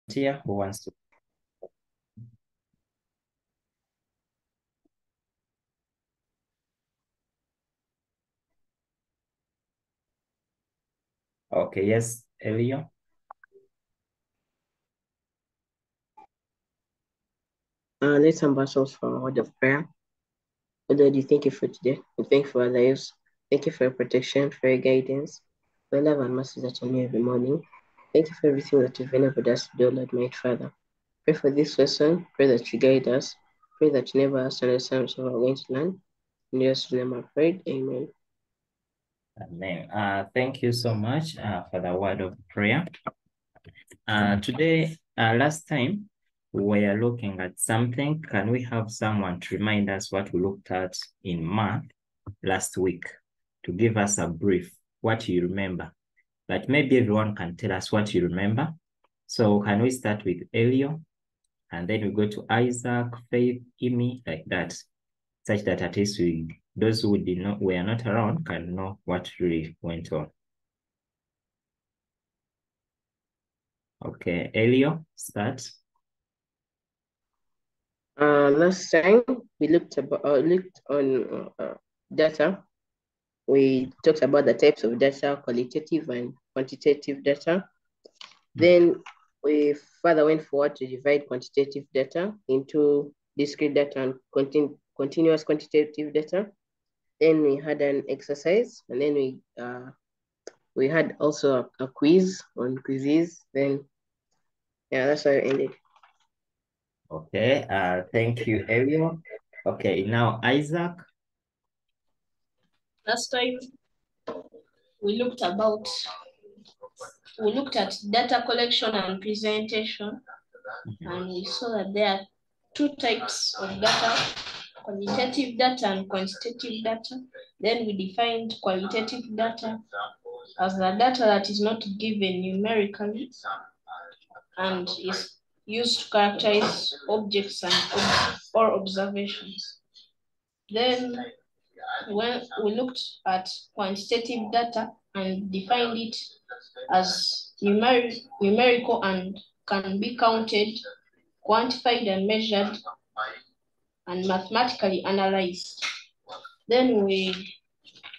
volunteer who wants to? Okay, yes, Elio. Let's embark for a word of prayer. Lord, we thank you for today. We thank you for our lives. Thank you for your protection, for your guidance, for love and mercy that are new every morning. Thank you for everything that you've enabled us to do, Lord, my Father. Pray for this lesson. Pray that you guide us. Pray that you never us to understand what we're going to learn. In Jesus' name I prayed. Amen. Amen. Thank you so much for the word of prayer. Today, last time, we were looking at something. Can we have someone to remind us what we looked at in math last week, to give us a brief, what you remember? But maybe everyone can tell us what you remember. So can we start with Elio? And then we go to Isaac, Faith, Imi, like that, such that at least those who did not were not around can know what really went on. Okay, Elio, start. Last time we looked on data. We talked about the types of data, qualitative and quantitative data. Then we further went forward to divide quantitative data into discrete data and continuous quantitative data. Then we had an exercise, and then we had also a quiz on quizzes. Then yeah, that's how it ended. Okay, thank you, Elio. Okay, now Isaac. Last time we looked at data collection and presentation, and we saw that there are two types of data, qualitative data and quantitative data. Then we defined qualitative data as the data that is not given numerically and is used to characterize objects or observations. Then when we looked at quantitative data and defined it as numerical and can be counted, quantified and measured, and mathematically analyzed. Then we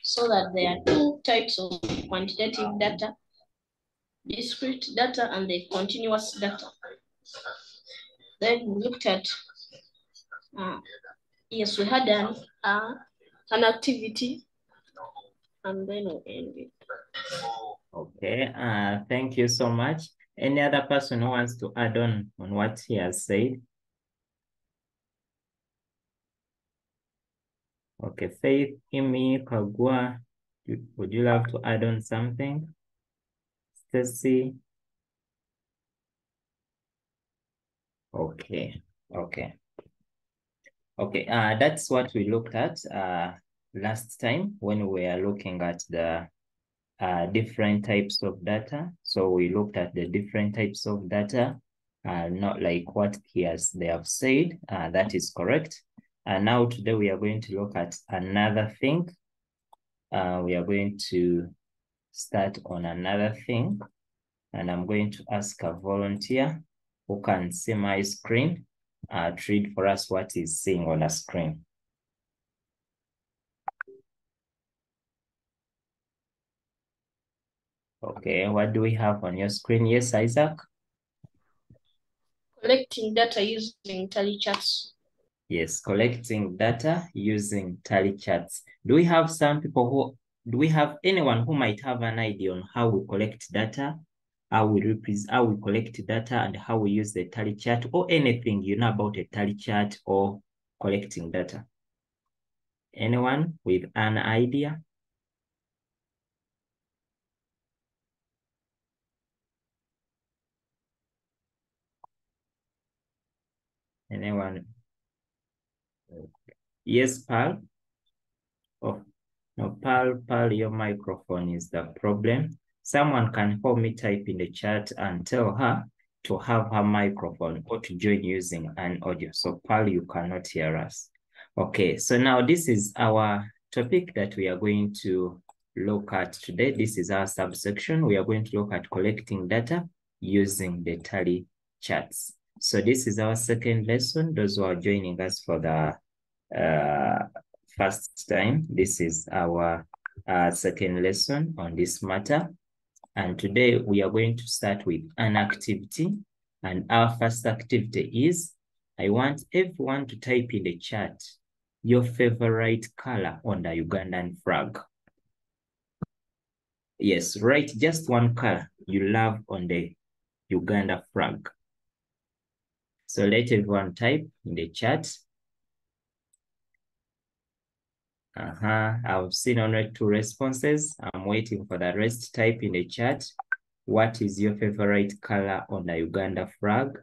saw that there are two types of quantitative data, discrete data and the continuous data. Then we looked at, yes, we had an activity, and then we ended. Okay, thank you so much. Any other person who wants to add on what he has said? Okay, Faith, Imi, Kagua, would you love to add on something? Stacy? Okay, okay. Okay, that's what we looked at last time when we were looking at the different types of data. So we looked at the different types of data, not like what they have said. That is correct. And now today we are going to look at another thing. We are going to start on another thing. And I'm going to ask a volunteer who can see my screen to read for us what is seeing on the screen. Okay, what do we have on your screen? Yes, Isaac? Collecting data using tally charts. Yes, collecting data using tally charts. Do we have anyone who might have an idea on how we collect data, how we collect data and how we use the tally chart, or anything you know about a tally chart or collecting data? Anyone with an idea? Anyone? Yes, Paul? Oh, no, Paul, your microphone is the problem. Someone can help me type in the chat and tell her to have her microphone or to join using an audio. So Paul, you cannot hear us. Okay, so now this is our topic that we are going to look at today. This is our subsection. We are going to look at collecting data using the tally charts. So this is our second lesson. Those who are joining us for the first time, this is our second lesson on this matter. And today we are going to start with an activity. And our first activity is, I want everyone to type in the chat your favorite color on the Ugandan flag. Yes, write just one color you love on the Uganda flag. So let everyone type in the chat. I've seen only 2 responses. I'm waiting for the rest. Type in the chat. What is your favorite color on the Uganda flag?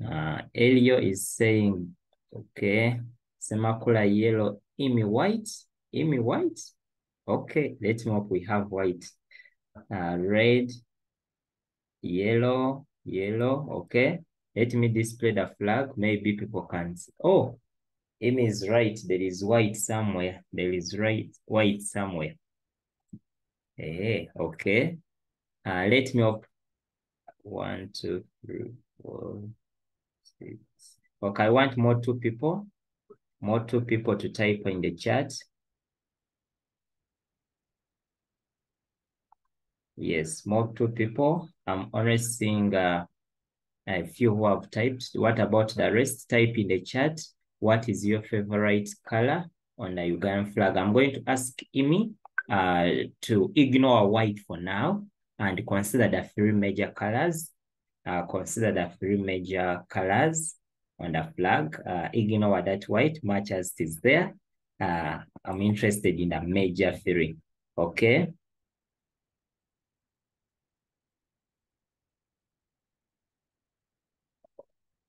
Elio is saying, okay. Semakula yellow, Imi white. Imi white? Okay, let's hope we have white. Red, yellow, okay. Let me display the flag. Maybe people can see. Oh, Amy is right. There is white somewhere. There is white somewhere. Hey, okay. Let me up. 1, 2, 3, 4, 6. Okay, I want more 2 people. More 2 people to type in the chat. Yes, more 2 people. I'm only seeing a few who have typed. What about the rest? Type in the chat. What is your favorite color on the Ugandan flag? I'm going to ask Imi to ignore white for now and consider the 3 major colors. Consider the 3 major colors on the flag. Ignore that white much as it is there. I'm interested in the major 3. Okay.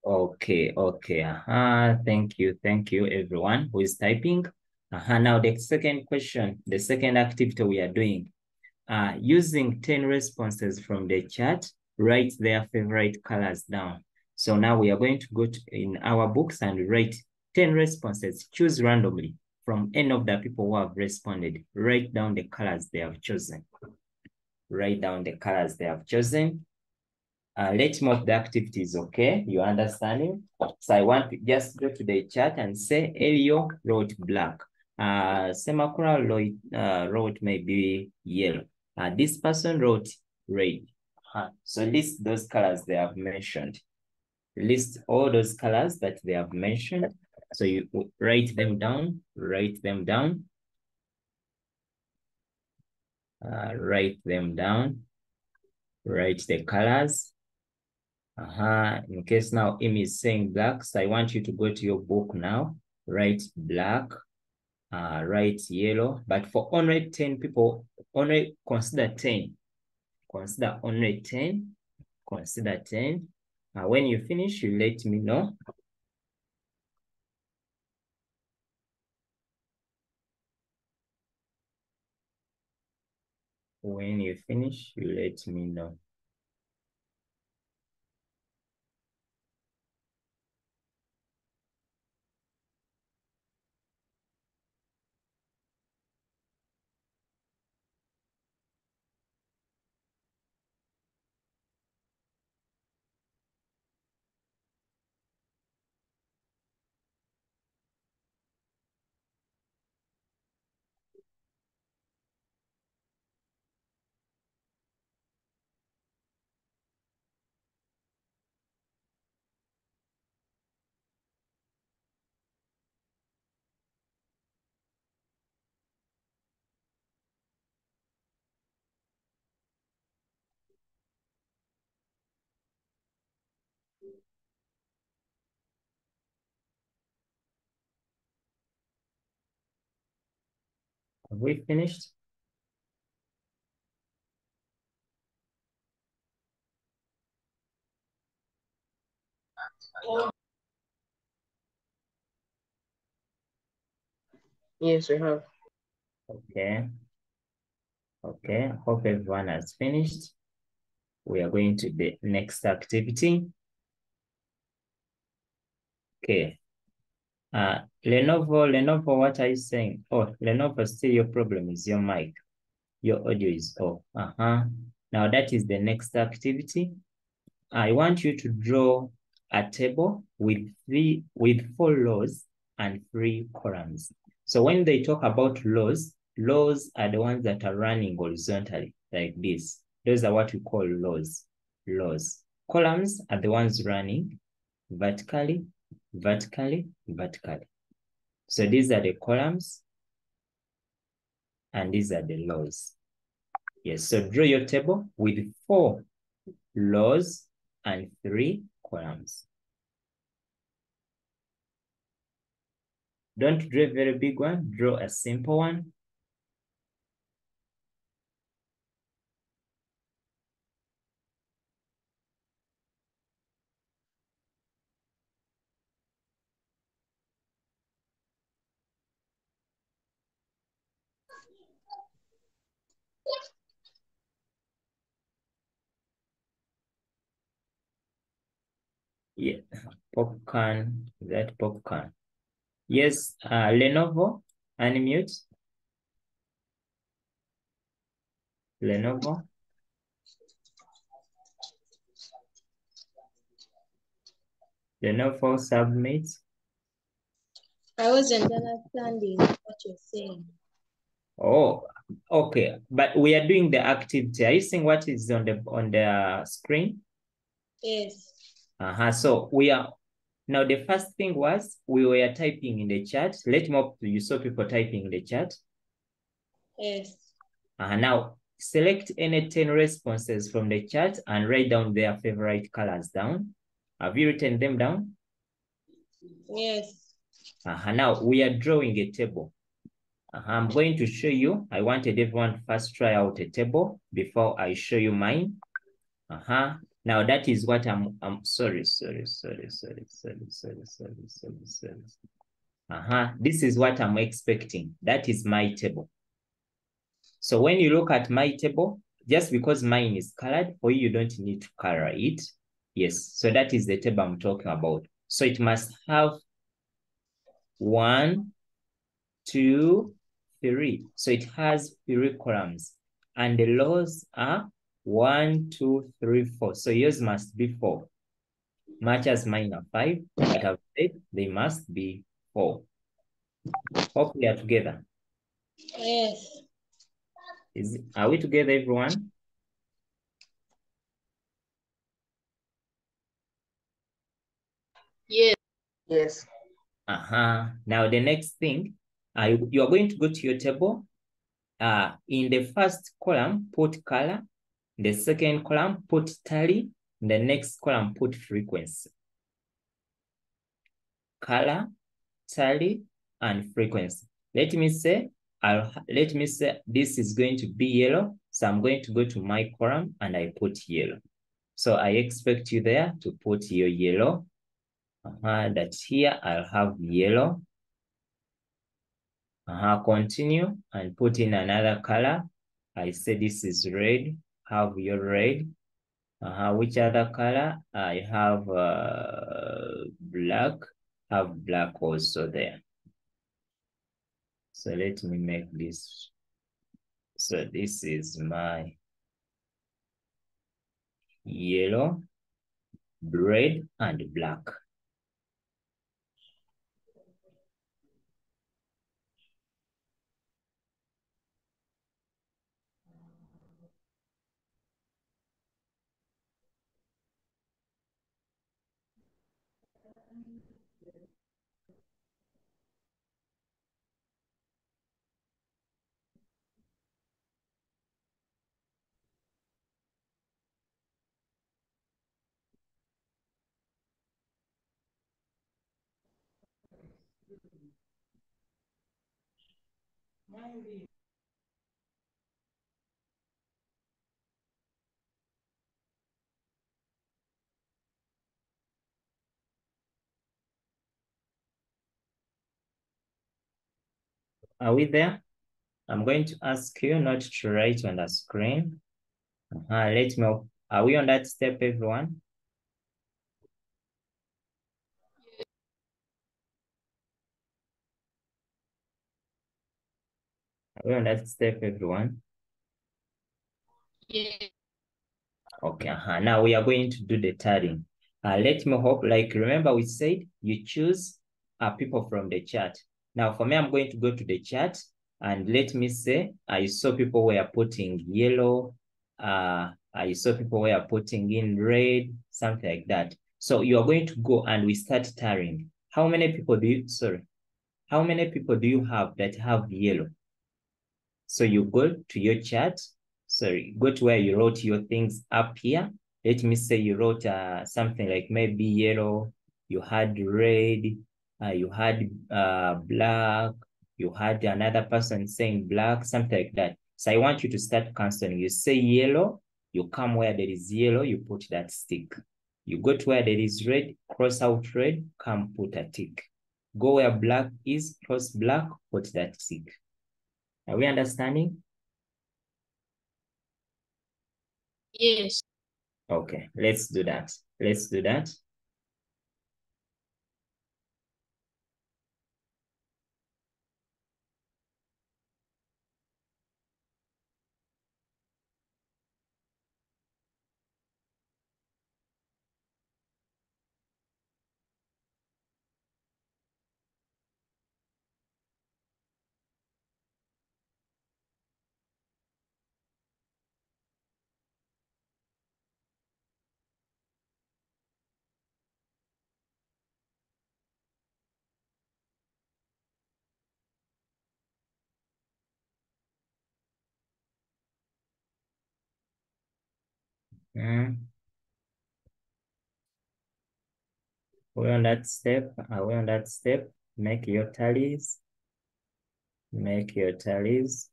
Okay. Thank you, everyone who is typing. Now the second question, the second activity we are doing, using 10 responses from the chat, write their favorite colors down. So now we are going to go in our books and write 10 responses. Choose randomly from any of the people who have responded. Write down the colors they have chosen. Write down the colors they have chosen. Let's move the activities, okay? You understanding? So I want to just go to the chat and say Elio wrote black. Semakura wrote maybe yellow. This person wrote red. So list those colors they have mentioned. List all those colors that they have mentioned. So you write them down, write them down. Write them down. Write the colors. In case now Amy is saying black, so I want you to go to your book now, write black, write yellow, but for only 10 people, only consider 10. Consider only 10. Consider 10. When you finish, you let me know. When you finish, you let me know. Have we finished? Yes, we have. Okay. Okay, hope everyone has finished. We are going to the next activity. Okay. Lenovo, what are you saying? Oh, Lenovo, still your problem is your mic. Your audio is off. Now that is the next activity. I want you to draw a table with 4 rows and 3 columns. So when they talk about rows are the ones that are running horizontally like this. Those are what we call rows. Columns are the ones running vertically. So these are the columns and these are the rows. Yes, so draw your table with 4 rows and 3 columns. Don't draw a very big one, draw a simple one. Yeah, popcorn, that popcorn. Yes, Lenovo, unmute. Lenovo. Lenovo, submit. I wasn't understanding what you're saying. Oh, okay. But we are doing the activity. Are you seeing what is on the screen? Yes. So we are now, the first thing was we were typing in the chat. Let me hope you saw people typing in the chat. Yes. Now select any 10 responses from the chat and write down their favorite colors down. Have you written them down? Yes. Now we are drawing a table. I'm going to show you. I wanted everyone to first try out a table before I show you mine. Now that is what I'm sorry. This is what I'm expecting. That is my table. So when you look at my table, just because mine is colored, for you don't need to color it. Yes, so that is the table I'm talking about. So it must have 1, 2, 3. So it has 3 columns. And the rows are 1, 2, 3, 4. So yours must be 4. Much as mine are 5, but I've said they must be 4. Hope we are together. Yes. Are we together, everyone? Yes. Yes. Now the next thing, you are going to go to your table. In the first column, put color. The second column, put tally. In the next column, put frequency. Color, tally, and frequency. Let me say this is going to be yellow. So I'm going to go to my column and I put yellow. So I expect you there to put your yellow. That here I'll have yellow. Continue and put in another color. I say this is red. Have your red. Which other color? I have black. Have black also there. So let me make this. So this is my yellow, red, and black. Are we there? I'm going to ask you not to write on the screen. Let me know. Are we on that step, everyone? Are we on that step, everyone? Yes. Okay, now we are going to do the tallying. Let me hope, like, remember we said you choose people from the chat. Now for me, I'm going to go to the chat and let me say, I saw people were putting yellow. I saw people were putting in red, something like that. So you are going to go and we start tallying. How many people do you have that have yellow? So you go to your chat, go to where you wrote your things up here. Let me say you wrote something like maybe yellow, you had red, you had black, you had another person saying black, something like that. So I want you to start canceling. You say yellow, you come where there is yellow, you put that stick. You go to where there is red, cross out red, come put a tick. Go where black is, cross black, put that tick. Are we understanding? Yes. Okay, let's do that. Let's do that. We're on that step. We're on that step. Make your tallies. Make your tallies.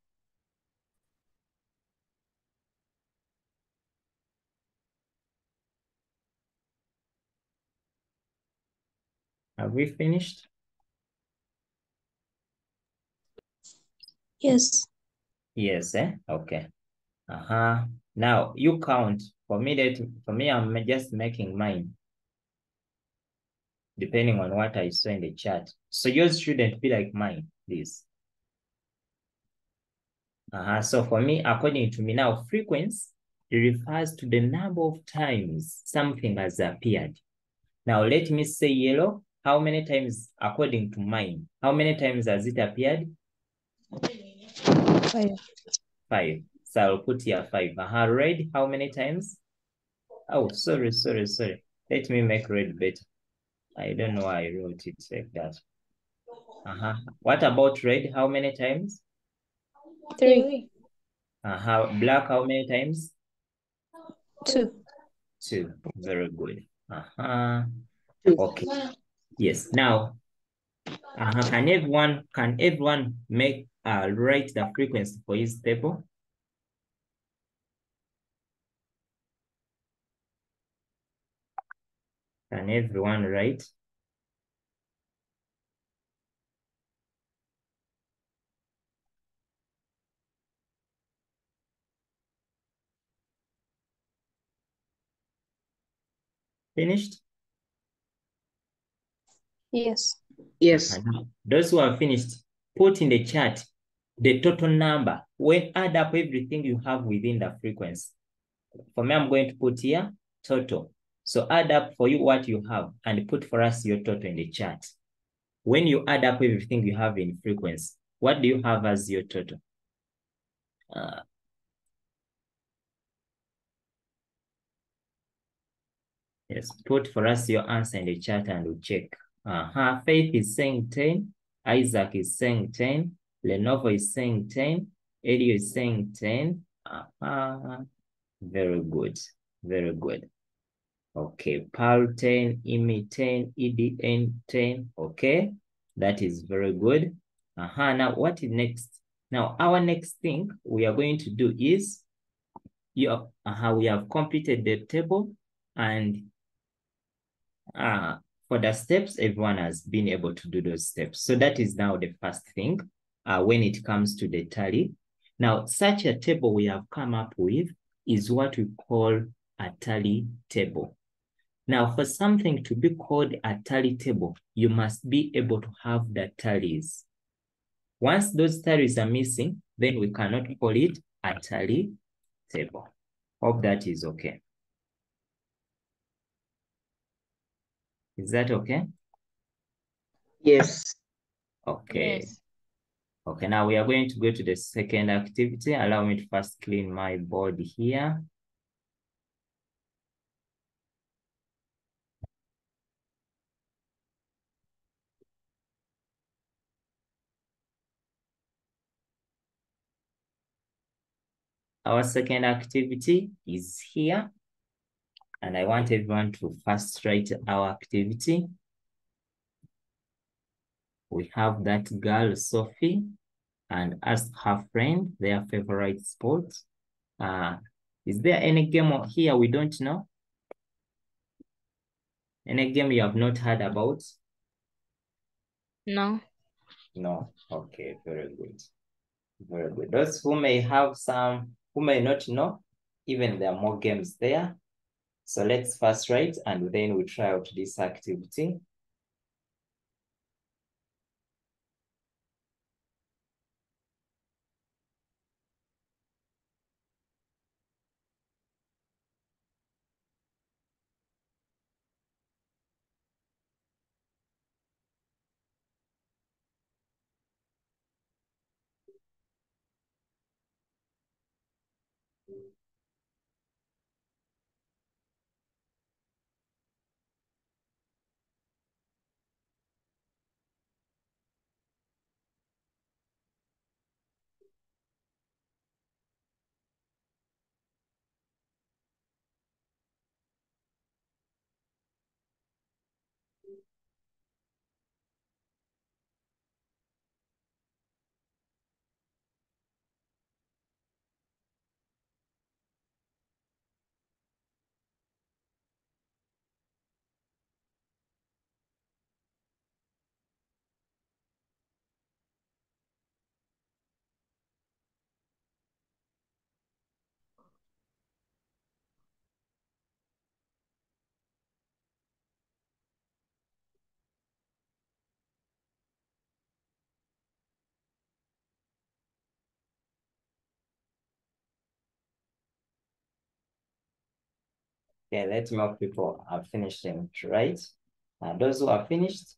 Have we finished? Yes. Yes, okay. Now you count. For me, I'm just making mine. Depending on what I saw in the chat. So yours shouldn't be like mine, please. So for me, according to me now, frequency refers to the number of times something has appeared. Now let me say yellow. How many times, according to mine, how many times has it appeared? 5. 5. So I'll put here 5. Red, how many times? Oh, sorry. Let me make red better. I don't know why I wrote it like that. What about red? How many times? 3. Black, how many times? 2. 2. Very good. 2. Okay. Yes. Now, can everyone make write the frequency for his table? Can everyone write? Finished? Yes. Yes. Those who have finished, put in the chat the total number. When add up everything you have within the frequency. For me, I'm going to put here total. So add up for you what you have and put for us your total in the chat. When you add up everything you have in frequency, what do you have as your total? Yes, put for us your answer in the chat and we'll check. Faith is saying 10. Isaac is saying 10. Lenovo is saying 10. Elio is saying 10. Very good. Very good. Okay, Paul 10, Imi 10, EDN 10. Okay, that is very good. Now what is next? Now our next thing we are going to do is we have completed the table, and for the steps, everyone has been able to do those steps. So that is now the first thing when it comes to the tally. Now, such a table we have come up with is what we call a tally table. Now, for something to be called a tally table, you must be able to have the tallies. Once those tallies are missing, then we cannot call it a tally table. Hope that is okay. Is that okay? Yes. Okay. Yes. Okay, now we are going to go to the second activity. Allow me to first clean my board here. Our second activity is here. And I want everyone to first write our activity. We have that girl, Sophie, and ask her friend their favorite sport. Is there any game here we don't know? Any game you have not heard about? No. No. Okay, very good. Very good. Those who may have some, who may not know, even there are more games there. So let's first write and then we try out this activity. Okay, let more people have finished them, right? Those who are finished,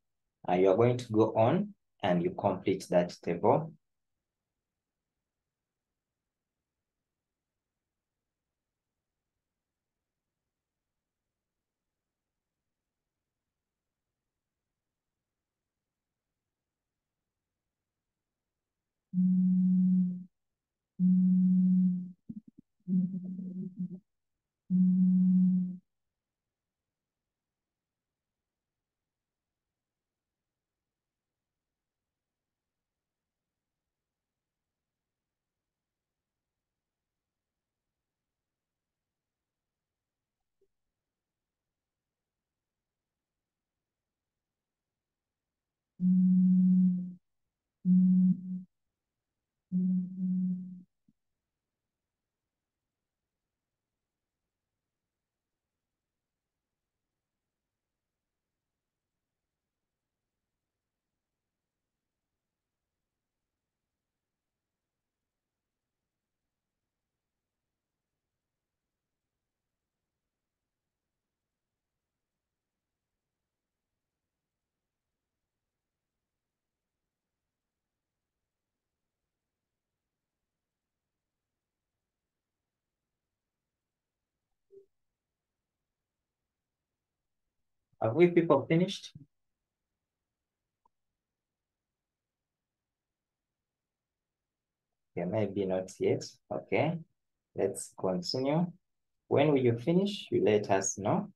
you are going to go on and you complete that table. Have we people finished? Okay, maybe not yet. Okay, let's continue. When will you finish? You let us know.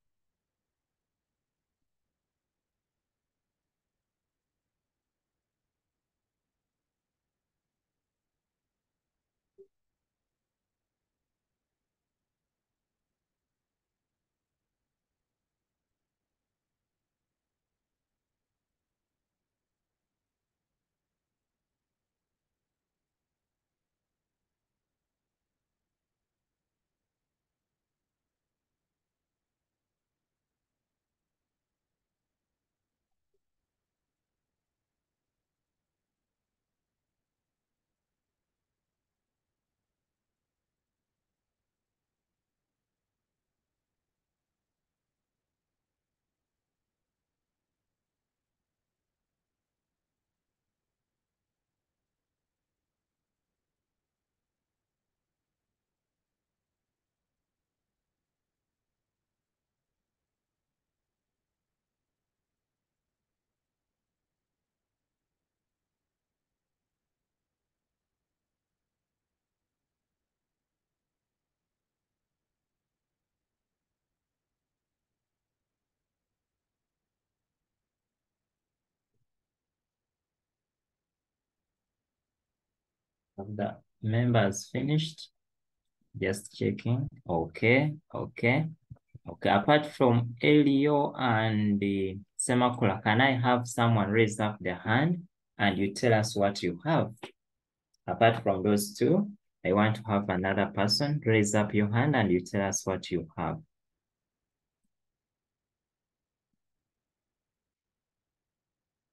Have the members finished? Just checking. Okay, okay. Okay, apart from Elio and the Semakula, can I have someone raise up their hand and you tell us what you have? Apart from those two, I want to have another person raise up your hand and you tell us what you have.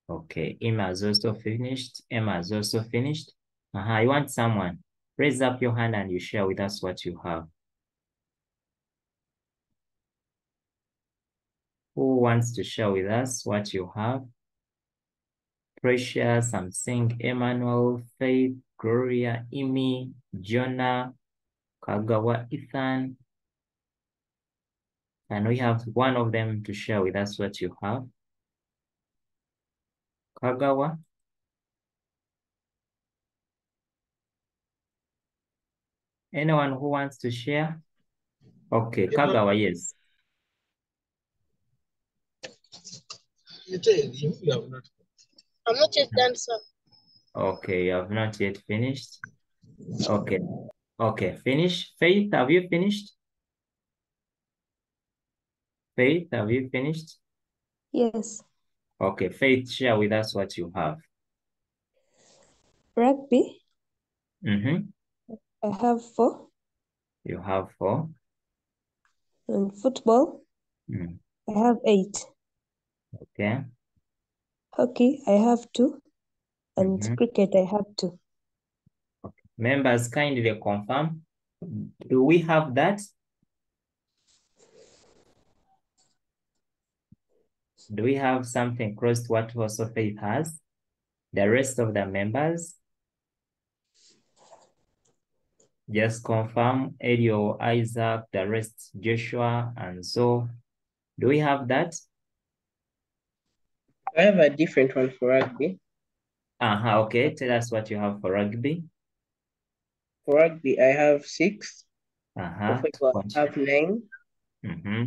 Okay, Emma has also finished. Emma has also finished. I want someone. Raise up your hand and you share with us what you have. Who wants to share with us what you have? Precious, I'm seeing Emmanuel, Faith, Gloria, Imi, Jonah, Kagawa, Ethan. Can we have one of them to share with us what you have? Kagawa? Anyone who wants to share? Okay, Kagawa, yes. I'm not yet done, sir. Okay, you have not yet finished. Okay, okay, finish. Faith, have you finished? Faith, have you finished? Yes. Okay, Faith, share with us what you have. Rugby, Mm-hmm. I have 4. You have 4. And football, Mm. I have 8. Okay. Hockey, I have 2. And Mm-hmm. cricket, I have 2. Okay. Members, kindly confirm. Do we have that? Do we have something close to what also Faith has? The rest of the members? Just confirm Elio, Isaac, the rest, Joshua, and so. Do we have that? I have a different one for rugby. Okay. Tell us what you have for rugby. For rugby, I have 6. For football, I have 9. Mm-hmm.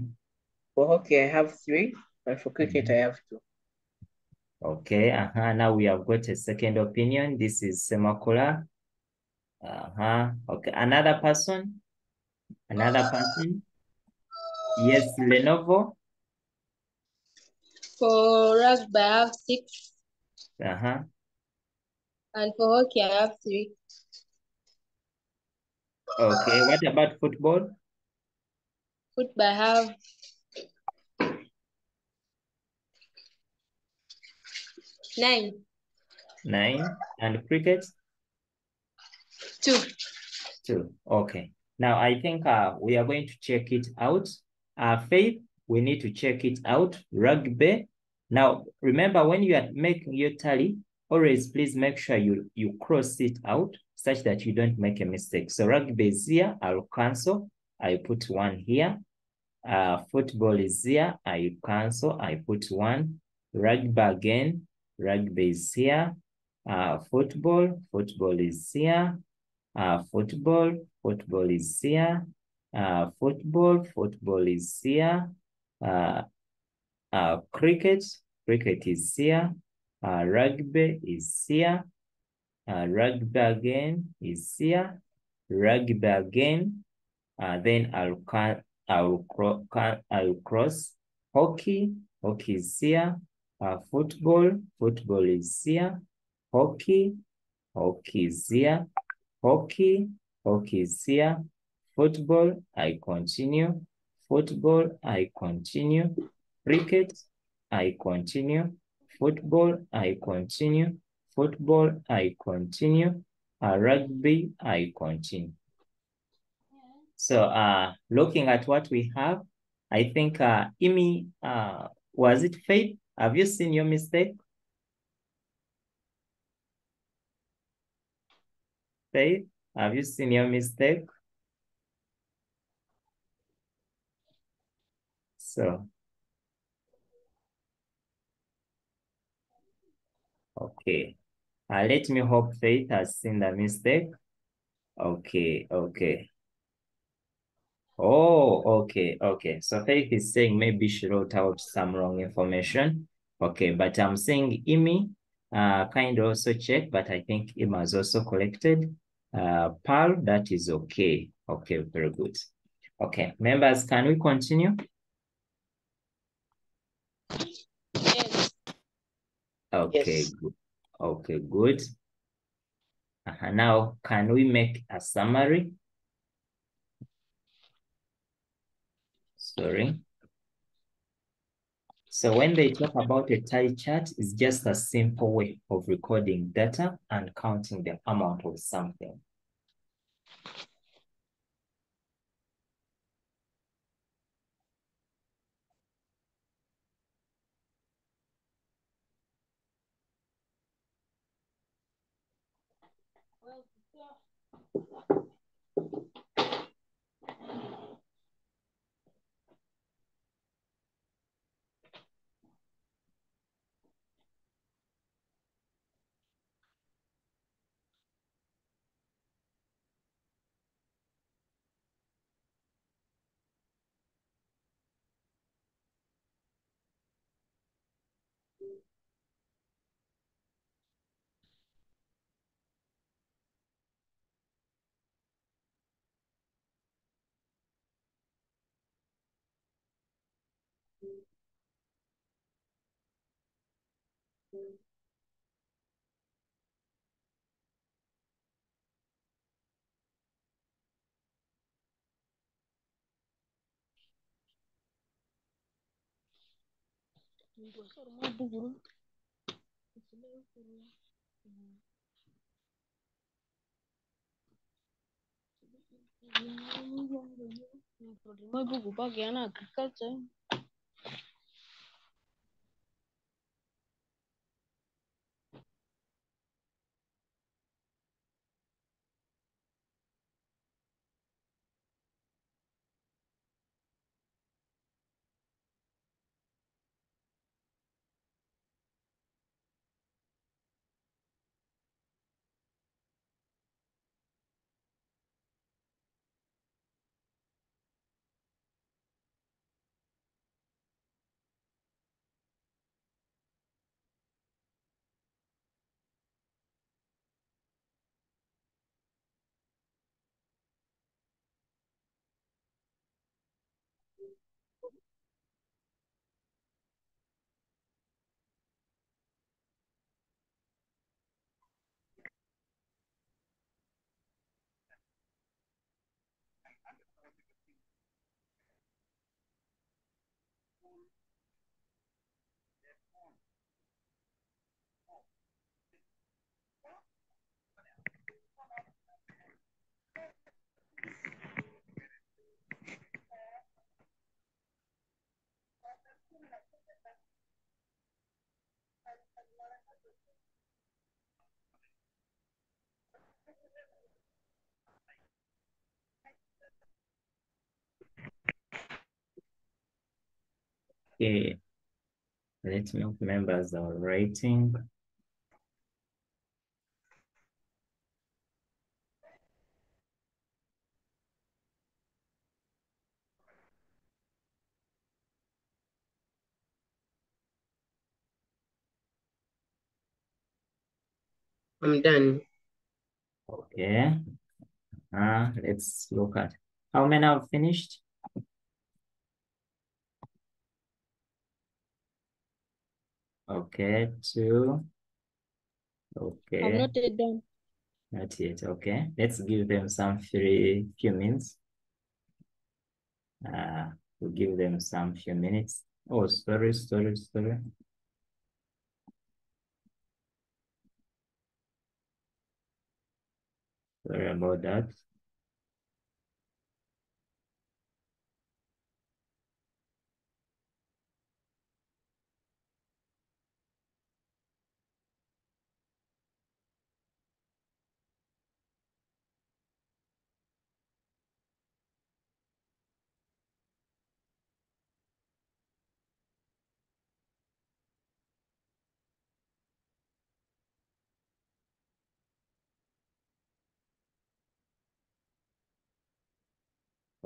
For hockey, I have 3. And for cricket, I have 2. Okay. Now we have got a second opinion. This is Semakula. Okay. Another person? Another person? Yes, Lenovo. For rugby, I have 6. And for hockey, I have 3. Okay. What about football? Football, I have 9. 9. And cricket? 2. 2. Okay. Now I think we are going to check it out. Faith, we need to check it out. Rugby. Now remember, when you are making your tally, always please make sure you cross it out such that you don't make a mistake. So rugby is here. I'll cancel. I put 1 here. Football is here. I cancel. I put 1. Rugby again. Rugby is here. Football is here. Football is here. Football is here. Cricket is here. Rugby is here. Rugby again is here. Rugby again. Then I'll cross. Hockey is here. Football is here. Hockey is here. Hockey is here. Football, I continue. Football, I continue. Cricket, I continue. Football, I continue. Football, I continue. Rugby, I continue. So looking at what we have, I think Imi, was it Faith? Have you seen your mistake? Faith, have you seen your mistake? So, okay. Let me hope Faith has seen the mistake. Okay. Oh, okay. So Faith is saying maybe she wrote out some wrong information. Okay, but I'm saying Imi, kind of also check, but I think Imi has also corrected. Pearl, that is okay. Okay, very good. Okay, members, can we continue? Yes. Okay, Yes. good. Okay, good. Now, can we make a summary? Sorry. So when they talk about a tie chart, it's just a simple way of recording data and counting the amount of something. Okay, let me know members are writing. I'm done. Okay, let's look at how many have finished. Okay, 2. Okay. I'm not yet done. Not yet. Okay, let's give them some few minutes. We'll give them some few minutes. Oh, sorry. Sorry about that.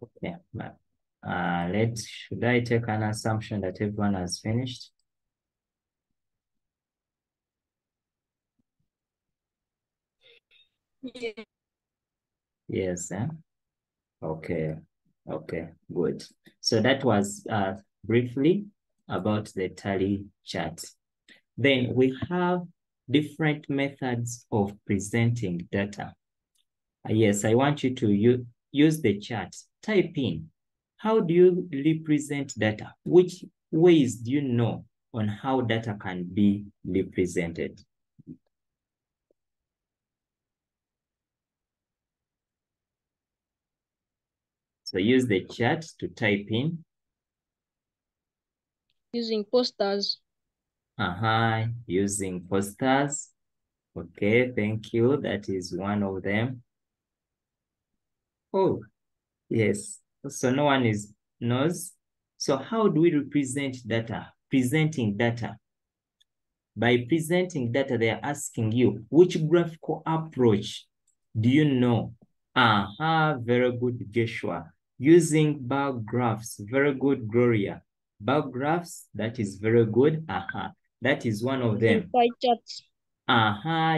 Okay, should I take an assumption that everyone has finished? Yeah. Yes, okay, okay, good. So that was briefly about the tally chart. Then we have different methods of presenting data. Yes, I want you to use the chart. Type in, how do you represent data? Which ways do you know on how data can be represented? So use the chart to type in. Using posters. Using posters. Okay, thank you. That is one of them. Oh, yes. So no one knows. So how do we represent data? Presenting data. By presenting data, they are asking you, which graphical approach do you know? Very good, Joshua. Using bar graphs, very good, Gloria. Bar graphs, that is very good. That is one of them. Pie charts.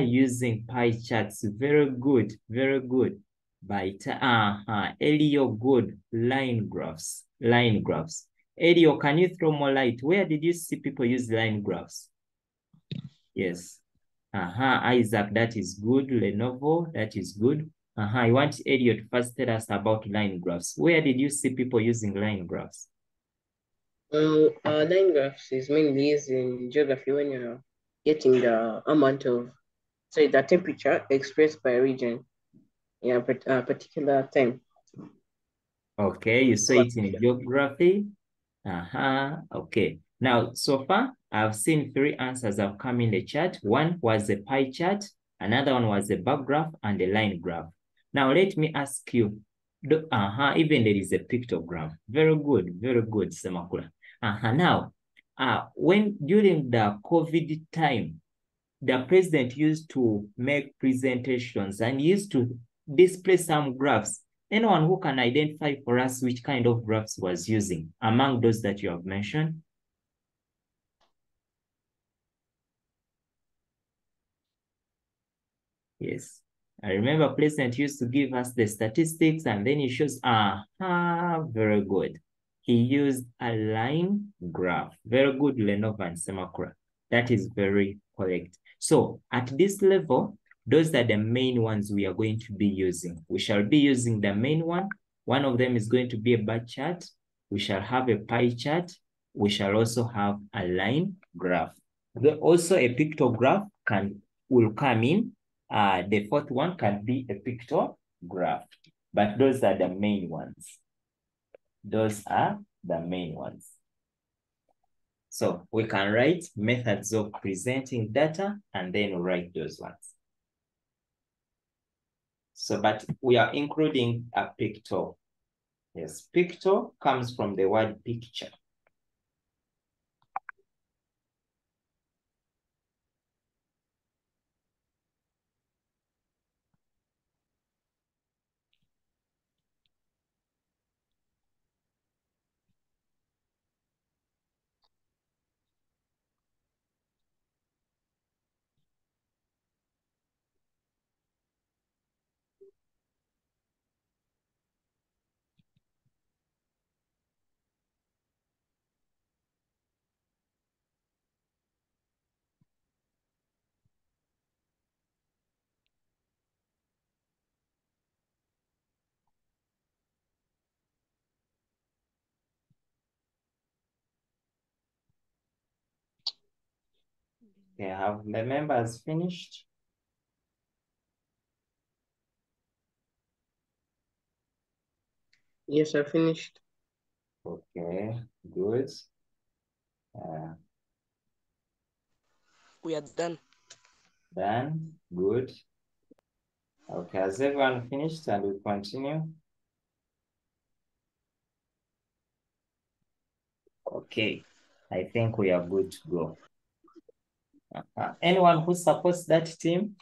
Using pie charts, very good, very good. Elio, good, line graphs. Elio, can you throw more light? Where did you see people use line graphs? Yes. Isaac, that is good. Lenovo, that is good. I want Elliot to first tell us about line graphs. Where did you see people using line graphs? Line graphs is mainly used in geography when you're getting the amount of, sorry, the temperature expressed by region in a particular time. Okay, you saw it in geography. Okay. Now, so far, I've seen 3 answers have come in the chat. One was a pie chart, another one was a bar graph, and a line graph. Now, let me ask you, even there is a pictogram. Very good, Semakula. Now, when during the COVID time, the president used to make presentations and used to display some graphs. Anyone who can identify for us which kind of graphs was using among those that you have mentioned? Yes. I remember president used to give us the statistics and then he shows, very good. He used a line graph. Very good, Lenovo and Semakura. That is very correct. So at this level, those are the main ones we are going to be using. We shall be using the main one. One of them is going to be a bar chart. We shall have a pie chart. We shall also have a line graph. Also a pictograph will come in. The fourth one can be a pictograph, but those are the main ones. Those are the main ones. So we can write methods of presenting data and then write those ones. So, but we are including a picture. Yes, picture comes from the word picture. Okay, have the members finished? Yes, I finished. Okay, good. We are done. Done, good. Okay, has everyone finished and we continue? Okay, I think we are good to go. Anyone who supports that team?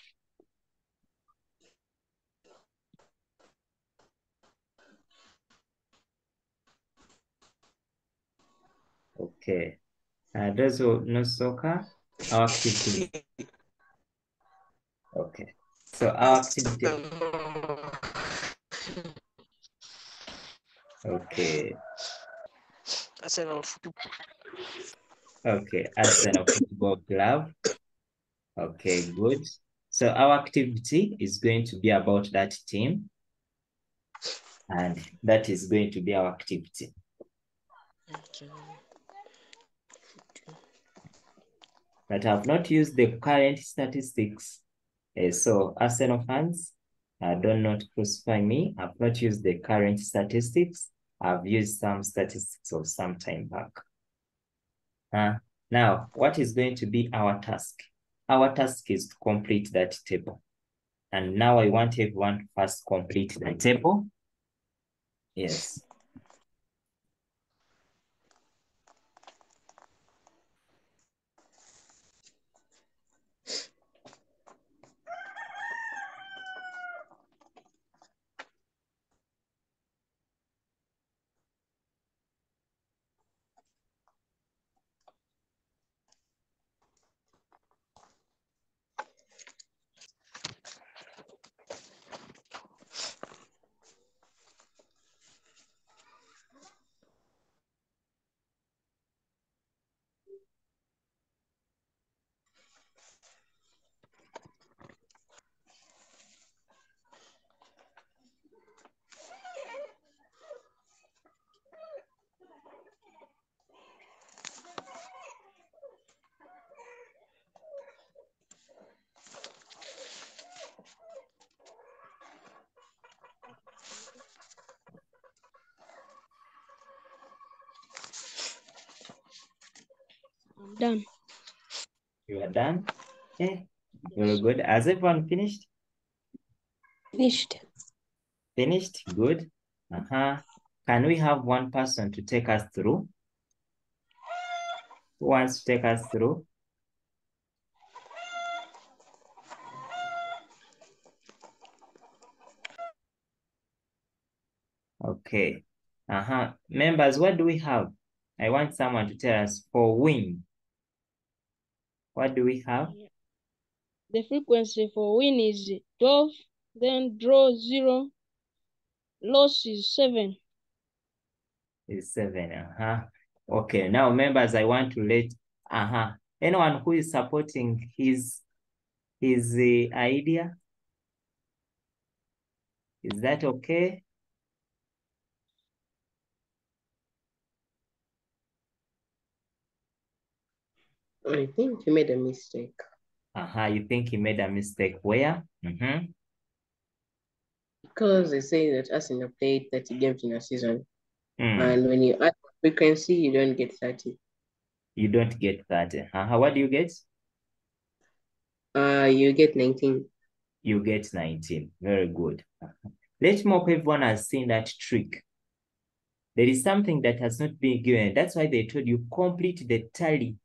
Okay. Those who know soccer, our activity. Okay. So our activity. Okay. Arsenal football. Okay, Arsenal football club. Okay, good. So our activity is going to be about that team, and that is going to be our activity. Okay. But I've not used the current statistics. So Arsenal fans, do not crucify me. I've not used the current statistics. I've used some statistics of some time back. Now, what is going to be our task? Our task is to complete that table. And now I want everyone to first complete the table. Yes. I'm done. You are done? Okay. Very good. Has everyone finished? Finished. Finished? Good. Can we have one person to take us through? Who wants to take us through? Okay. Members, what do we have? I want someone to tell us for win. What do we have? The frequency for win is 12, then draw 0, loss is 7. Is 7. Okay. Now, members, I want to let anyone who is supporting his idea. Is that okay? I think you made a mistake. You think he made a mistake where? Because they say that Arsenal played 30 games in a season. Mm. And when you add frequency, you don't get 30. You don't get that. What do you get? You get 19. You get 19. Very good. Let's hope everyone has seen that trick. There is something that has not been given. That's why they told you complete the tally,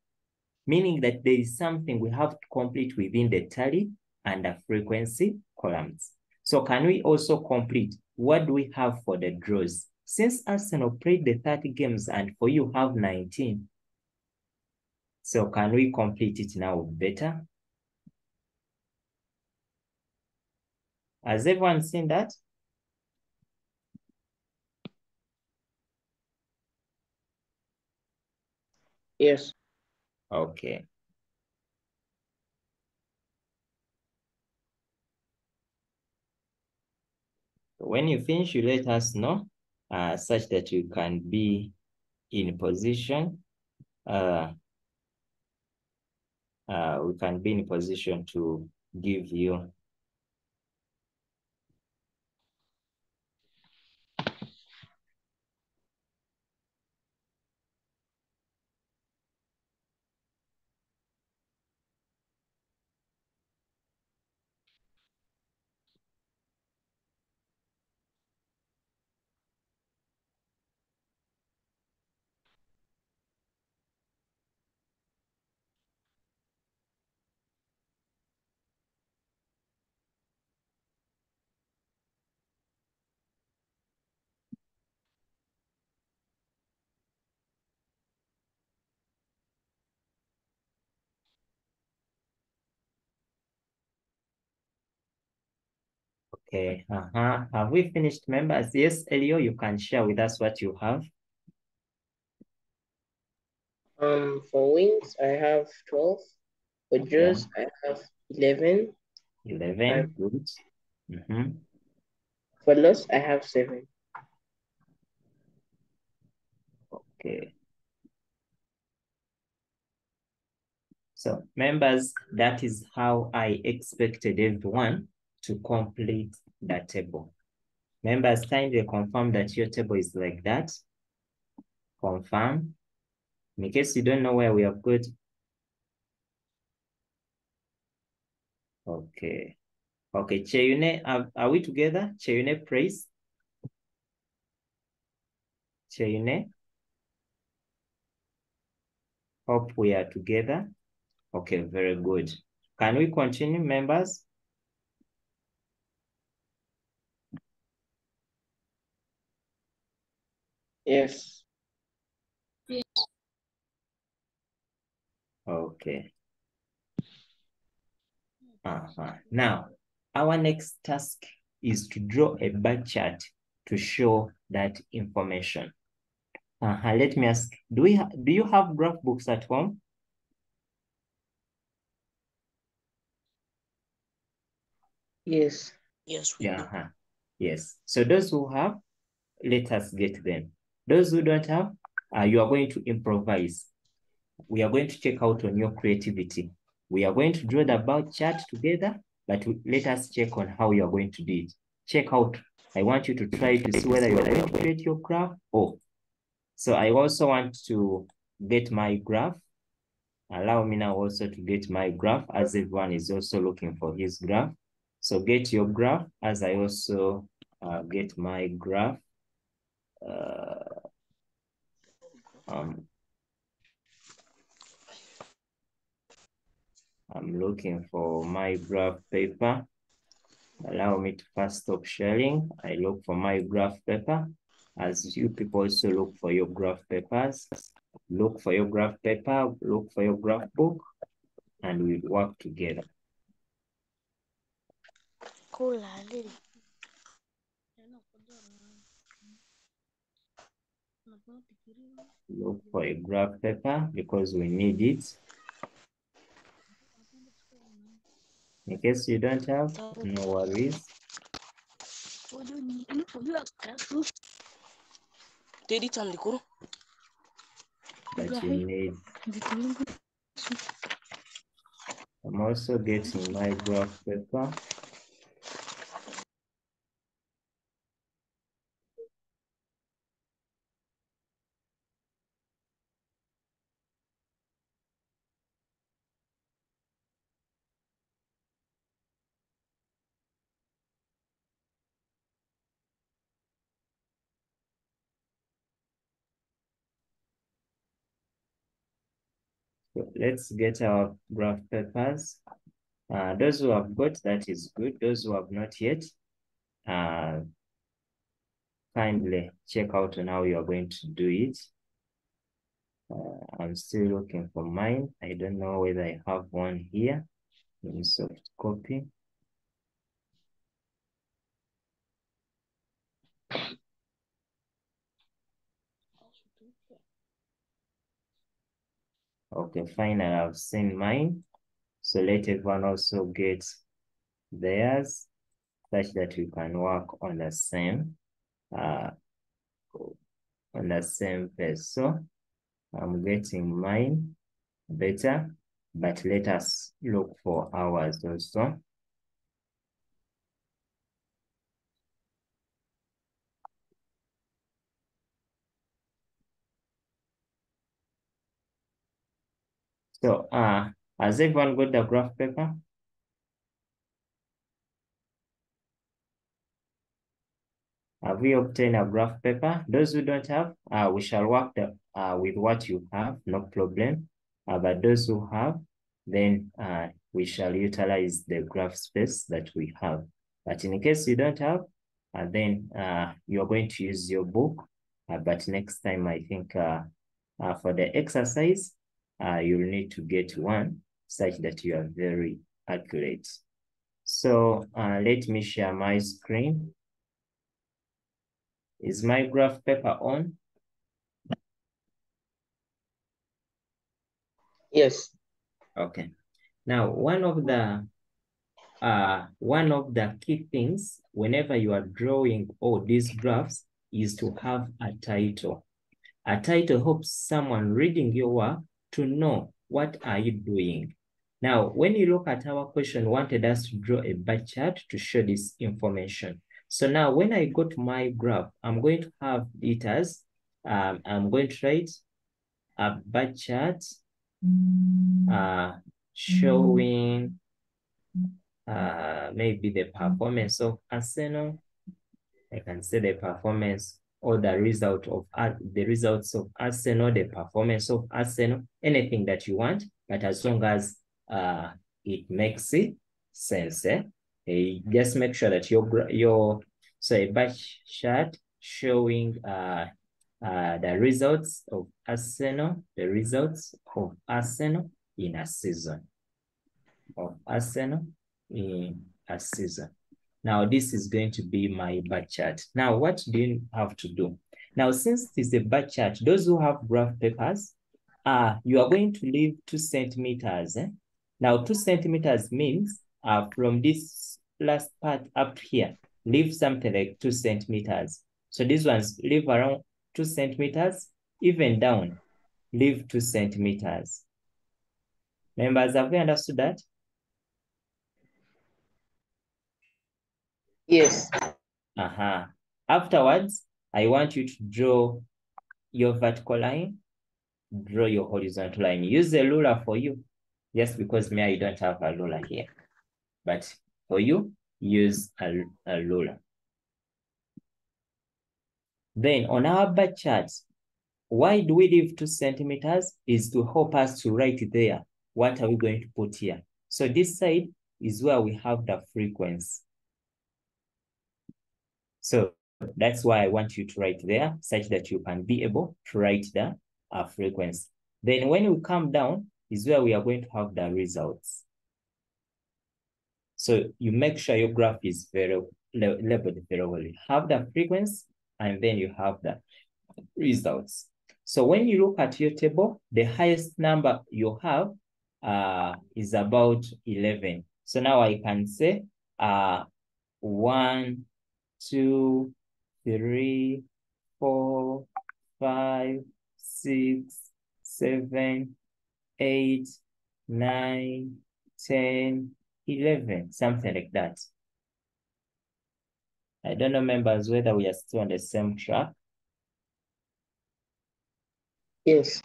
meaning that there is something we have to complete within the tally and the frequency columns. So can we also complete what do we have for the draws? Since Arsenal played the 30 games and for you have 19, so can we complete it now better? Has everyone seen that? Yes. Okay. When you finish, you let us know such that you can be in position. We can be in position to give you Okay. Have we finished, members? Yes, Elio, you can share with us what you have. For wings, I have 12. For jaws, I have 11. 11, good. For loss, I have 7. Okay. So members, that is how I expected everyone to complete that table. Members, kindly confirm that your table is like that. Confirm. In case you don't know where we have got. Okay. Okay, Cheyune, are we together? Cheyune, praise. Cheyune. Hope we are together. Okay, very good. Can we continue, members? Yes. Yes. Okay. Now, our next task is to draw a bar chart to show that information. Let me ask, do you have graph books at home? Yes. Yes, we do. Yes. So those who have, let us get them. Those who don't have, you are going to improvise. We are going to check out on your creativity. We are going to draw the bar chart together, but let us check on how you are going to do it. Check out. I want you to try to see whether you are going to create your graph. Oh, so I also want to get my graph. Allow me now also to get my graph as everyone is also looking for his graph. So get your graph as I also get my graph. I'm looking for my graph paper. Allow me to first stop sharing. I look for my graph paper as you people also look for your graph papers. Look for your graph paper, look for your graph book, and we work together. Cool, Look for a graph paper because we need it. In case you don't have, no worries. But you need. I'm also getting my graph paper. So let's get our graph papers. Those who have got, that is good. Those who have not yet, kindly check out on how you are going to do it. I'm still looking for mine. I don't know whether I have one here in soft copy. Okay, fine, I've seen mine. So let everyone also get theirs such that we can work on the same page. So I'm getting mine better, but let us look for ours also. So has everyone got the graph paper? Have we obtained a graph paper? Those who don't have, we shall work with what you have, no problem. But those who have, then we shall utilize the graph space that we have. But in case you don't have, then you're going to use your book. But next time, I think for the exercise, you'll need to get one such that you are very accurate. So let me share my screen. Is my graph paper on? Yes. Okay. Now, one of the key things whenever you are drawing all these graphs is to have a title. A title helps someone reading your work to know what are you doing. Now, when you look at our question, wanted us to draw a bar chart to show this information. So now when I go to my graph, I'm going to have it as, I'm going to write a bar chart showing maybe the performance of Arsenal. I can say the performance or the results of Arsenal, the performance of Arsenal, anything that you want, but as long as it makes sense. Just make sure that so a bar chart showing the results of Arsenal, in a season. In a season. Now, this is going to be my bar chart. Now, what do you have to do? Now, since it is a bar chart, those who have graph papers, you are going to leave 2 centimeters. Now, 2 centimeters means from this last part up here, leave something like 2 centimeters. So these ones leave around 2 centimeters, even down, leave 2 centimeters. Members, have we understood that? Yes. Afterwards, I want you to draw your vertical line, draw your horizontal line. Use a ruler for you. Just because me, I don't have a ruler here. But for you, use a ruler. Then on our bar chart, why do we leave 2 centimeters? Is to help us to write there. What are we going to put here? So this side is where we have the frequency. So that's why I want you to write there, such that you can be able to write the frequency. Then when we come down is where we are going to have the results. So you make sure your graph is very labeled very well. You have the frequency and then you have the results. So when you look at your table, the highest number you have is about 11. So now I can say 1, 2, 3, 4, 5, 6, 7, 8, 9, 10, 11, something like that. I don't know, members, whether we are still on the same track. Yes.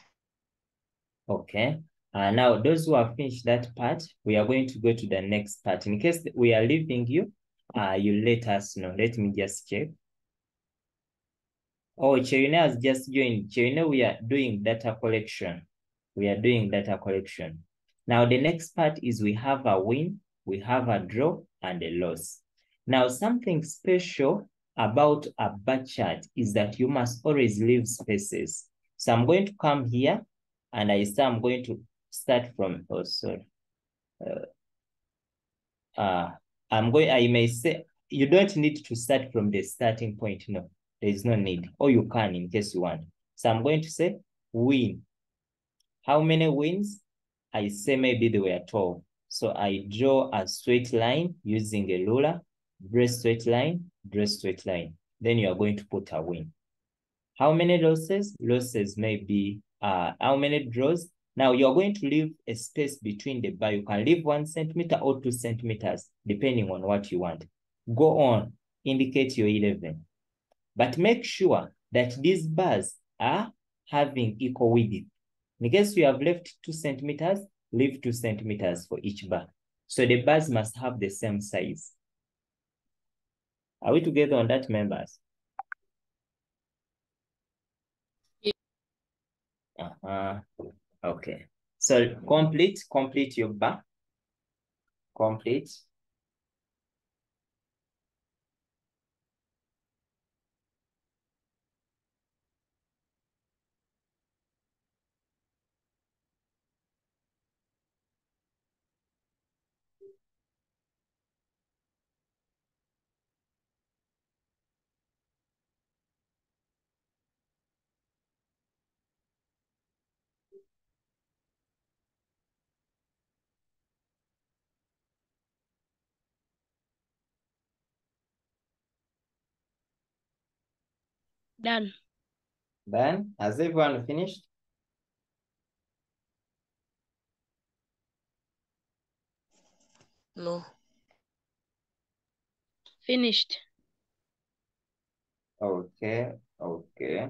Okay. Now, those who have finished that part, we are going to go to the next part. In case we are leaving you, you let us know. Let me just check. Oh, Cherine has just joined. Cherine, we are doing data collection. Now, the next part is we have a win, we have a draw, and a loss. Now, something special about a bar chart is that you must always leave spaces. So I'm going to come here, and I'm going to start from, oh, sorry. I may say, you don't need to start from the starting point. No, there is no need. Or you can in case you want. So I'm going to say win. How many wins? I say maybe there were 12. So I draw a straight line using a ruler, draw straight line, draw straight line. Then you are going to put a win. How many losses? Losses may be, how many draws? Now you're going to leave a space between the bar. You can leave 1 centimeter or 2 centimeters, depending on what you want. Go on, indicate your 11. But make sure that these bars are having equal width. In case you have left 2 centimeters, leave 2 centimeters for each bar. So the bars must have the same size. Are we together on that, members? Okay. So complete your bar. Complete. Done. Then, has everyone finished? No. Finished. Okay, okay.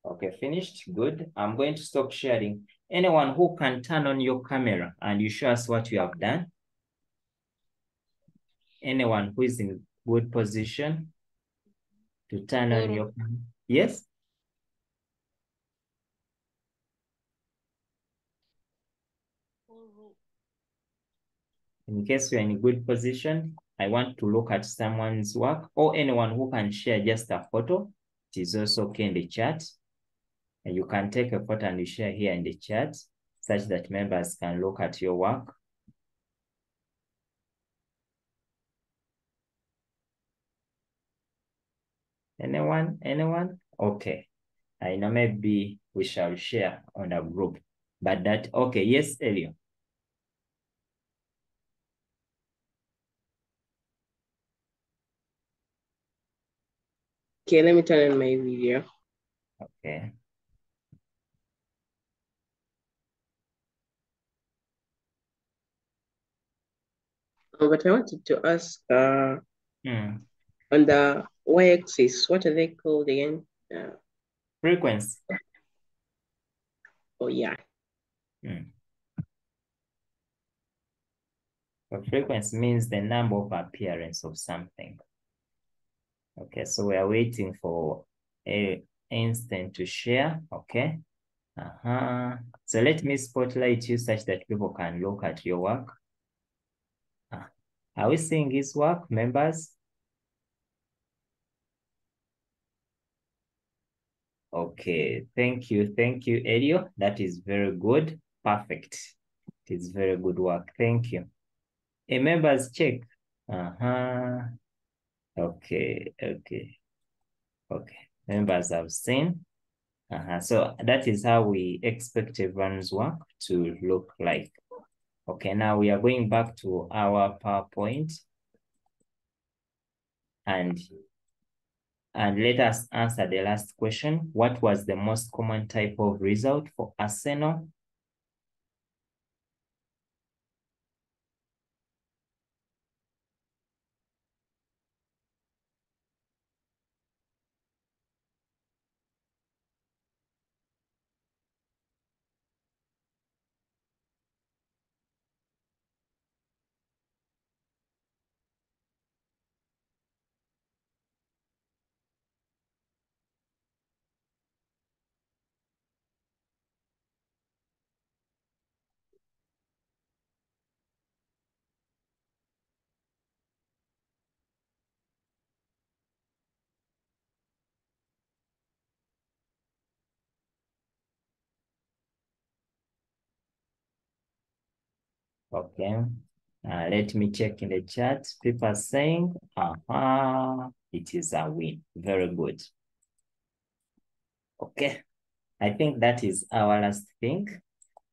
Okay, finished. Good. I'm going to stop sharing. Anyone who can turn on your camera and you show us what you have done? Anyone who is in good position to turn on your camera? Yes? In case you're in a good position, I want to look at someone's work, or anyone who can share just a photo. It is also okay in the chat. And you can take a photo and you share here in the chat such that members can look at your work. Anyone? Anyone? Okay. I know maybe we shall share on a group. But that, okay, yes, Elio. Okay, let me turn on my video. Okay. But I wanted to ask on the y-axis, what are they called again? Frequency. Oh, yeah. So frequency means the number of appearance of something. Okay, so we are waiting for a instant to share. Okay. So let me spotlight you such that people can look at your work. Are we seeing his work, members? Okay, thank you, Elio. That is very good. Perfect. It is very good work. Thank you. Hey, members, check. Okay. Members have seen. So that is how we expect everyone's work to look like. Okay, now we are going back to our PowerPoint. And let us answer the last question. What was the most common type of result for Arsenal? Okay, let me check in the chat. People are saying, it is a win. Very good. Okay, I think that is our last thing.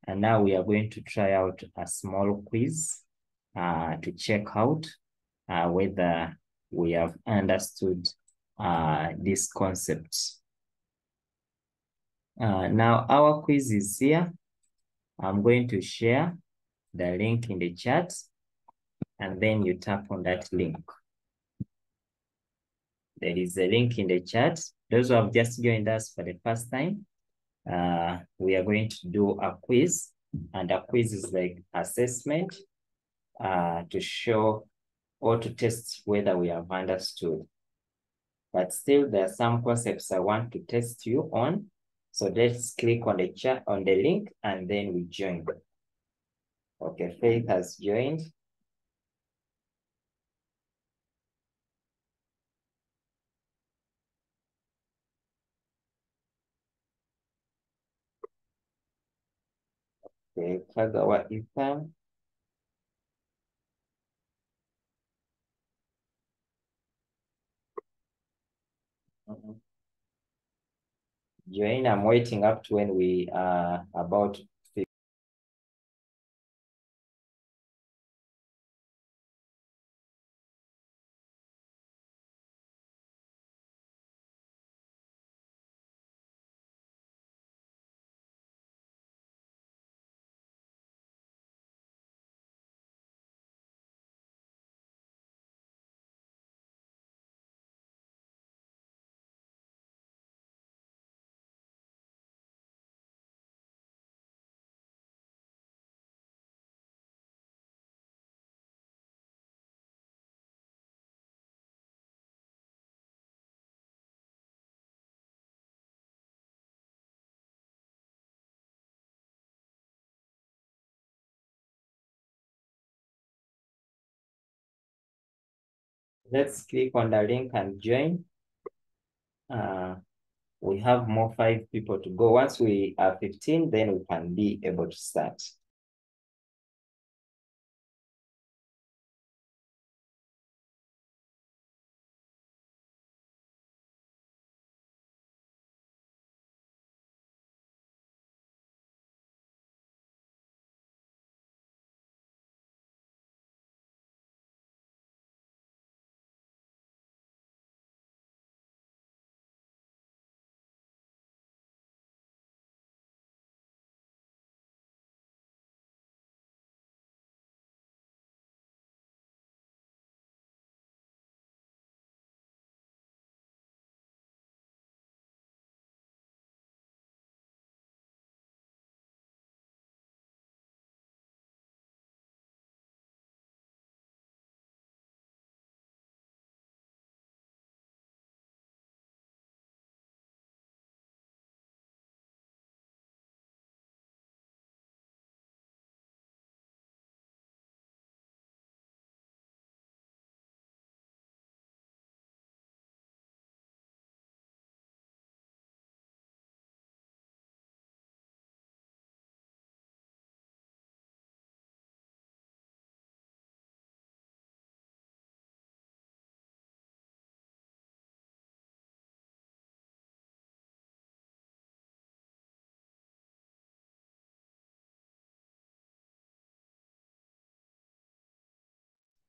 And now we are going to try out a small quiz to check out whether we have understood this concept. Now our quiz is here. I'm going to share the link in the chat, and then you tap on that link. There is a link in the chat. Those who have just joined us for the first time, we are going to do a quiz, and a quiz is like assessment to show or to test whether we have understood. But still, there are some concepts I want to test you on. So let's click on the chat on the link, and then we join. Okay, Faith has joined. Okay, Kagawa Ethan. Join, I'm waiting up to when we are about Let's click on the link and join. We have more 5 people to go. Once we are 15, then we can be able to start.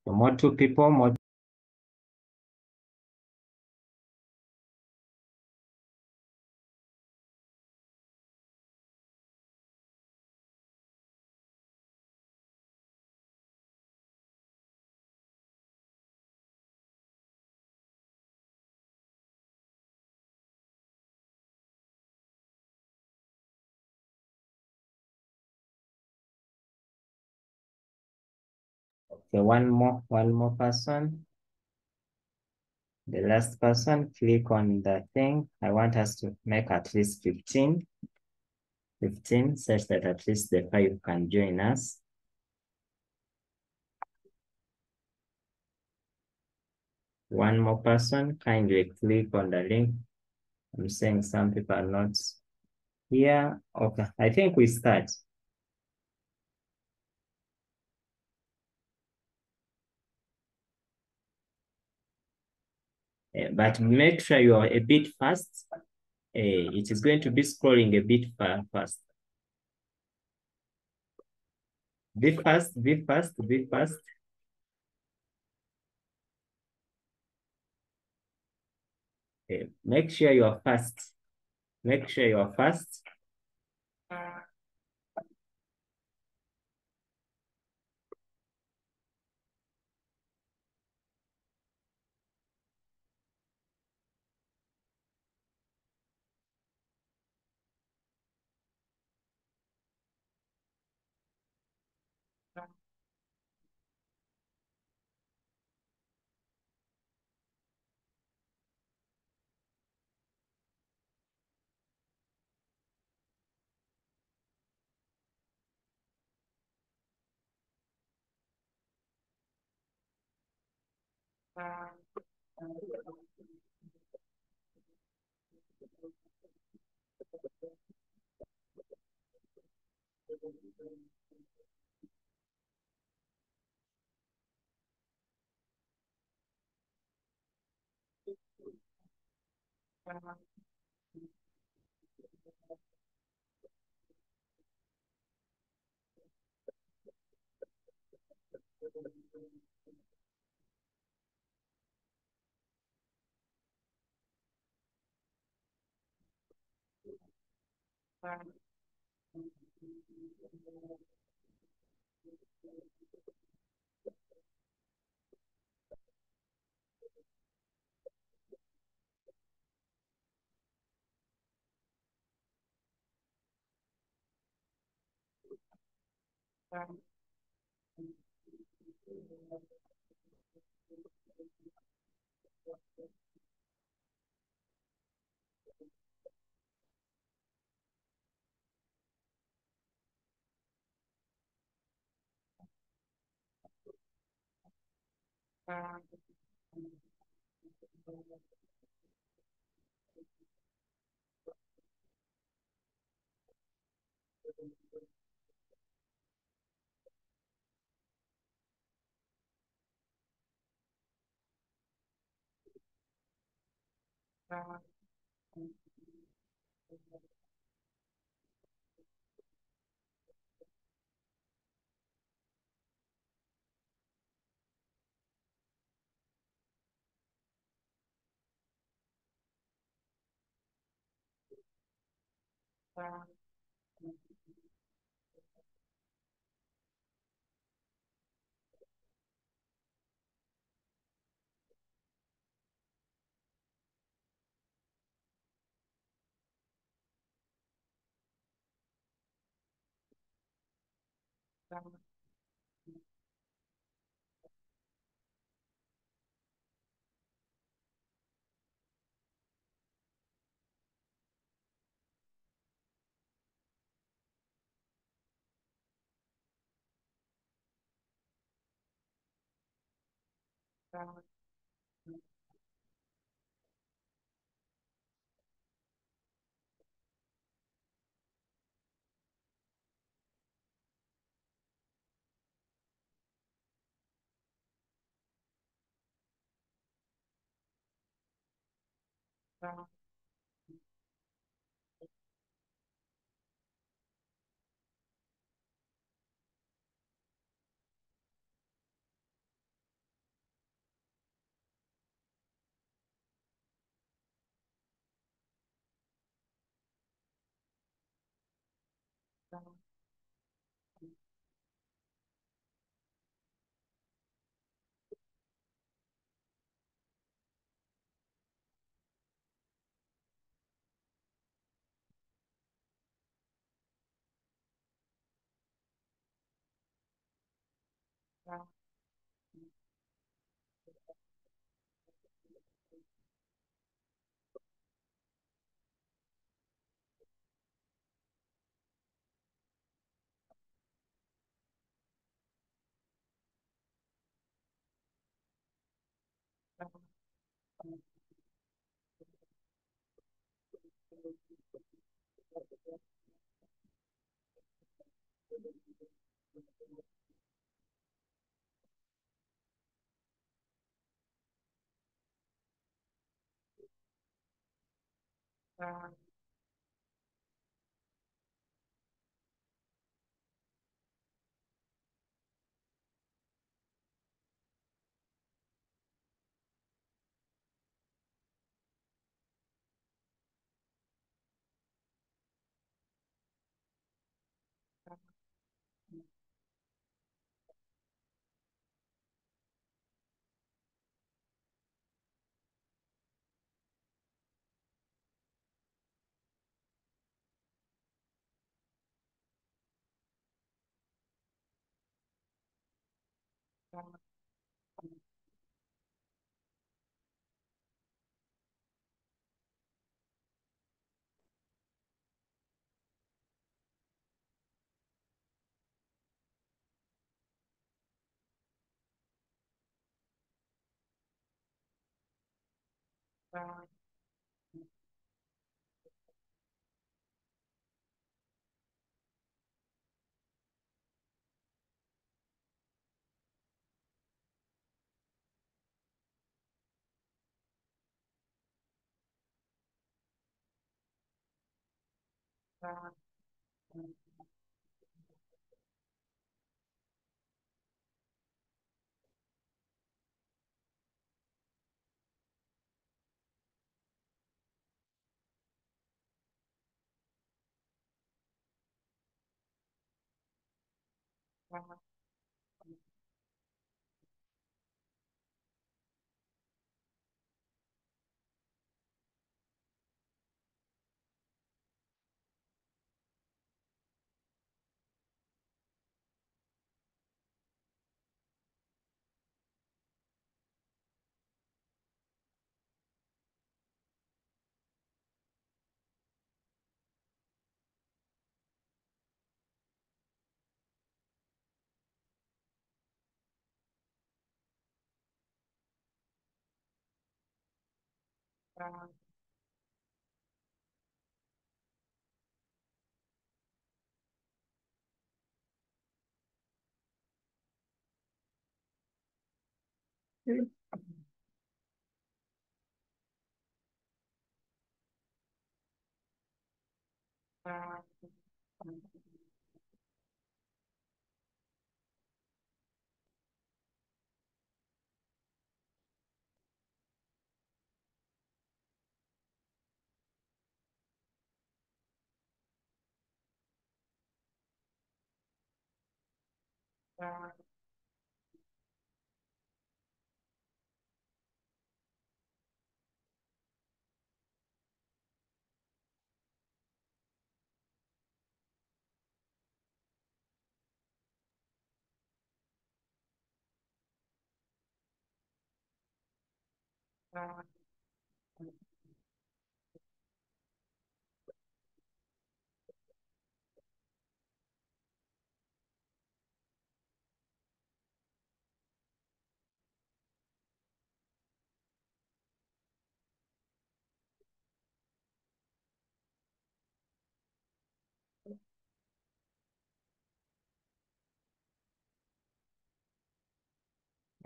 So more 2 people, more. Okay, one more person. The last person, click on the thing. I want us to make at least 15 such that at least the 5 can join us. One more person, kindly click on the link. I'm saying some people are not here. Okay, I think we start. But make sure you are a bit fast. It is going to be scrolling a bit fast. Be fast, be fast, be fast. Make sure you are fast. Make sure you are fast.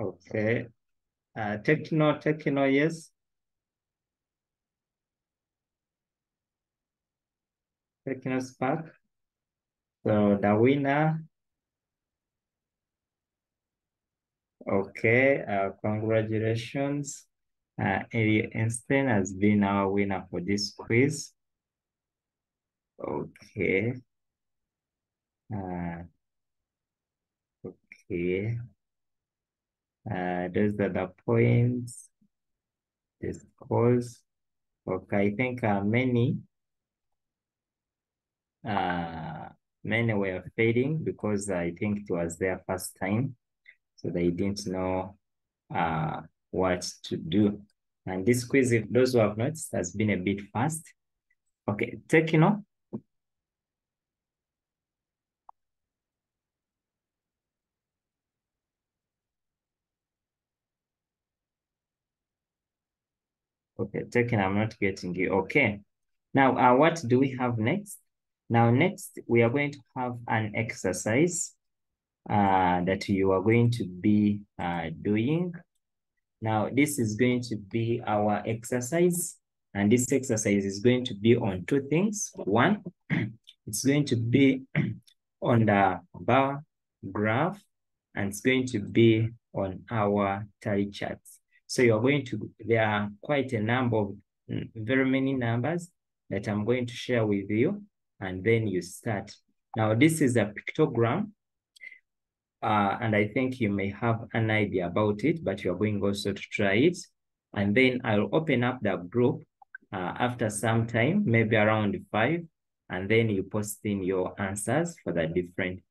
Okay. Techno, yes. Techno Spark. So the winner. Okay, congratulations. Eli Einstein has been our winner for this quiz. Okay. Okay. Those are the points, the scores. Okay, I think many were failing because I think it was their first time, so they didn't know what to do. And this quiz, if those who have noticed, has been a bit fast. Okay, Tekino. Okay, Tekino, I'm not getting you. Okay. Now, what do we have next? Now, next, we are going to have an exercise that you are going to be doing. Now, this is going to be our exercise, and this exercise is going to be on two things. One, it's going to be on the bar graph, and it's going to be on our tally charts. So you're going to, there are quite a number of, very many numbers that I'm going to share with you, and then you start. Now, this is a pictogram, and I think you may have an idea about it, but you're going also to try it. And then I'll open up the group after some time, maybe around 5, and then you post in your answers for the different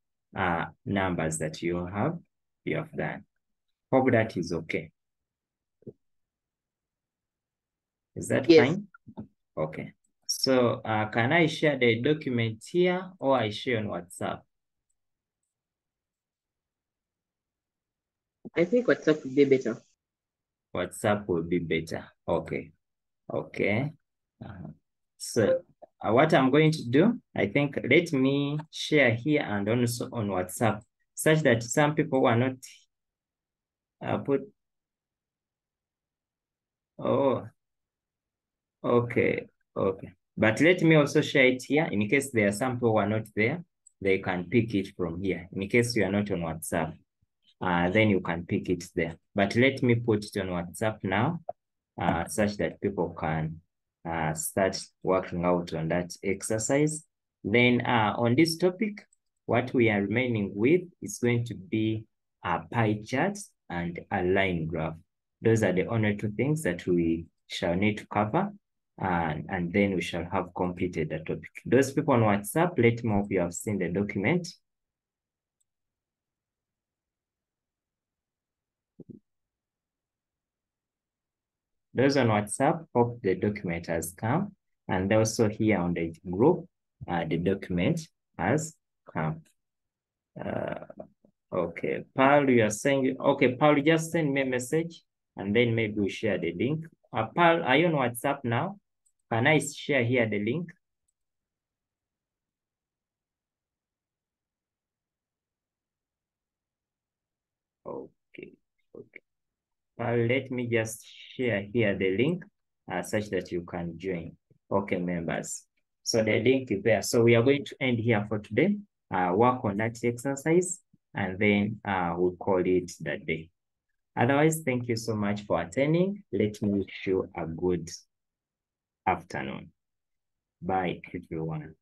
numbers that you have done. Hope that is okay. Is that Yes. fine? Okay. So can I share the document here, or I share on WhatsApp? I think WhatsApp would be better. WhatsApp will be better. Okay. Okay. So what I'm going to do, I think, let me share here and also on WhatsApp, such that some people were not okay. But let me also share it here in case there are some people who are not there, they can pick it from here. In case you are not on WhatsApp, then you can pick it there. But let me put it on WhatsApp now, such that people can start working out on that exercise. Then on this topic, what we are remaining with is going to be a pie chart and a line graph. Those are the only two things that we shall need to cover, and then we shall have completed the topic. Those people on WhatsApp, let me know if you have seen the document. Those on WhatsApp, hope the document has come. And also here on the group, the document has come. Okay, Paul, you are saying, okay, Paul, just send me a message and then maybe we share the link Pearl, are you on WhatsApp now? Can I share here the link? Okay. Let me just share here the link such that you can join. Okay, members. So the link is there. So we are going to end here for today. Work on that exercise, and then we'll call it that day. Otherwise, thank you so much for attending. Let me wish you a good afternoon. Bye, everyone.